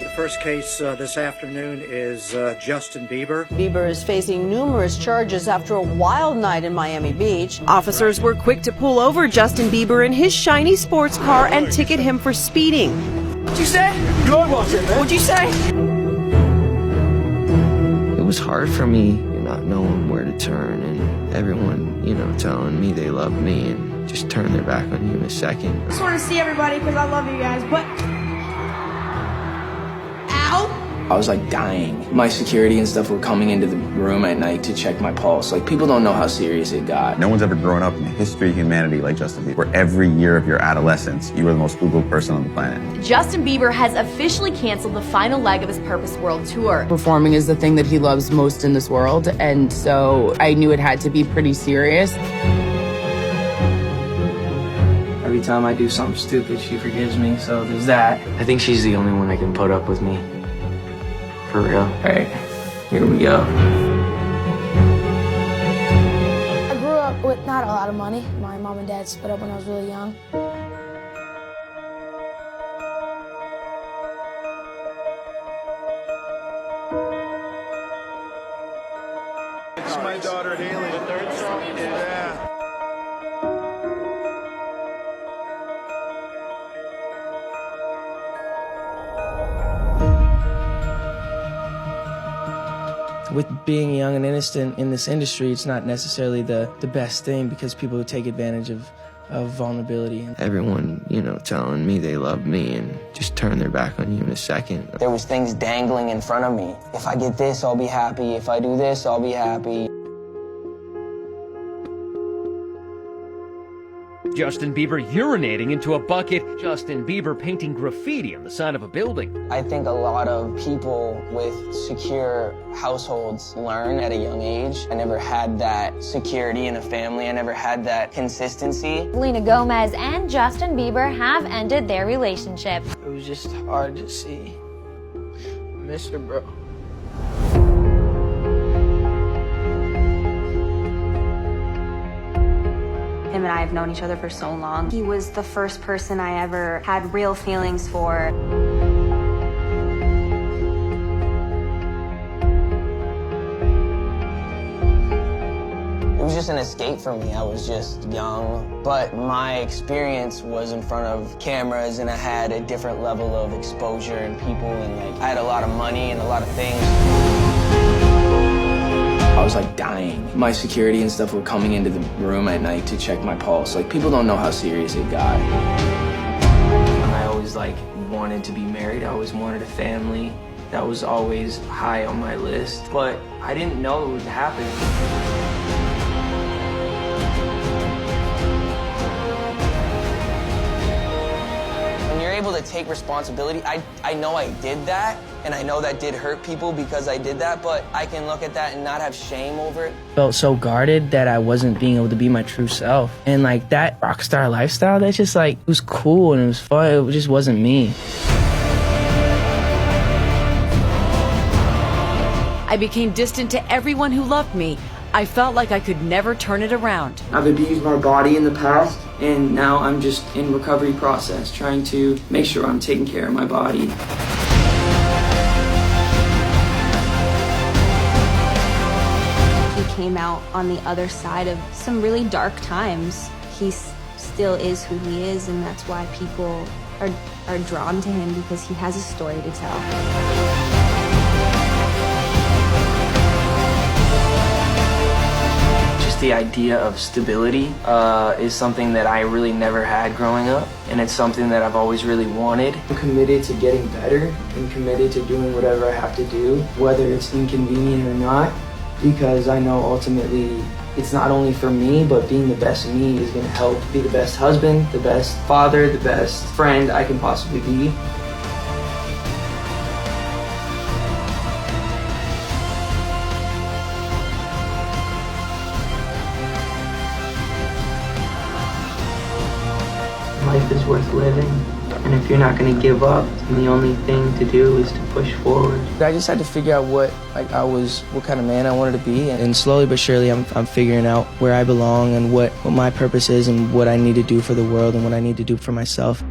The first case this afternoon is Justin Bieber. Bieber is facing numerous charges after a wild night in Miami Beach. Officers were quick to pull over Justin Bieber in his shiny sports car and ticket him for speeding. What'd you say? Good watch it, man. What'd you say? It was hard for me not knowing where to turn and everyone, telling me they love me and just turn their back on you in a second. I just want to see everybody because I love you guys, but... Ow! I was like dying. My security and stuff were coming into the room at night to check my pulse. Like, people don't know how serious it got. No one's ever grown up in the history of humanity like Justin Bieber, where every year of your adolescence, you were the most Googled person on the planet. Justin Bieber has officially canceled the final leg of his Purpose World Tour. Performing is the thing that he loves most in this world, and so I knew it had to be pretty serious. Every time I do something stupid, she forgives me, so there's that. I think she's the only one that can put up with me. For real. All right, here we go. I grew up with not a lot of money. My mom and dad split up when I was really young. It's my daughter Haley. The third song? Yeah. With being young and innocent in this industry, it's not necessarily the best thing because people take advantage of vulnerability. Everyone, telling me they love me and just turn their back on you in a second. There was things dangling in front of me. If I get this, I'll be happy. If I do this, I'll be happy. Justin Bieber urinating into a bucket. Justin Bieber painting graffiti on the side of a building. I think a lot of people with secure households learn at a young age. I never had that security in a family. I never had that consistency. Selena Gomez and Justin Bieber have ended their relationship. It was just hard to see. I miss her, bro. Him and I have known each other for so long. He was the first person I ever had real feelings for. It was just an escape for me. I was just young, but my experience was in front of cameras and I had a different level of exposure and people and I had a lot of money and a lot of things. I was like dying. My security and stuff were coming into the room at night to check my pulse. Like, people don't know how serious it got. I always wanted to be married. I always wanted a family. That was always high on my list, but I didn't know it would happen. When you're able to take responsibility, I know I did that, and I know that did hurt people because I did that, but I can look at that and not have shame over it. Felt so guarded that I wasn't being able to be my true self. And that rock star lifestyle, that's just it was cool and it was fun, it just wasn't me. I became distant to everyone who loved me. I felt like I could never turn it around. I've abused my body in the past, and now I'm just in recovery process, trying to make sure I'm taking care of my body. He came out on the other side of some really dark times. He still is who he is, and that's why people are drawn to him, because he has a story to tell. The idea of stability is something that I really never had growing up, and it's something that I've always really wanted. I'm committed to getting better and committed to doing whatever I have to do, whether it's inconvenient or not, because I know ultimately it's not only for me, but being the best me is going to help be the best husband, the best father, the best friend I can possibly be. Life is worth living, and if you're not going to give up, then the only thing to do is to push forward. I just had to figure out what kind of man I wanted to be, and slowly but surely I'm figuring out where I belong and what my purpose is and what I need to do for the world and what I need to do for myself.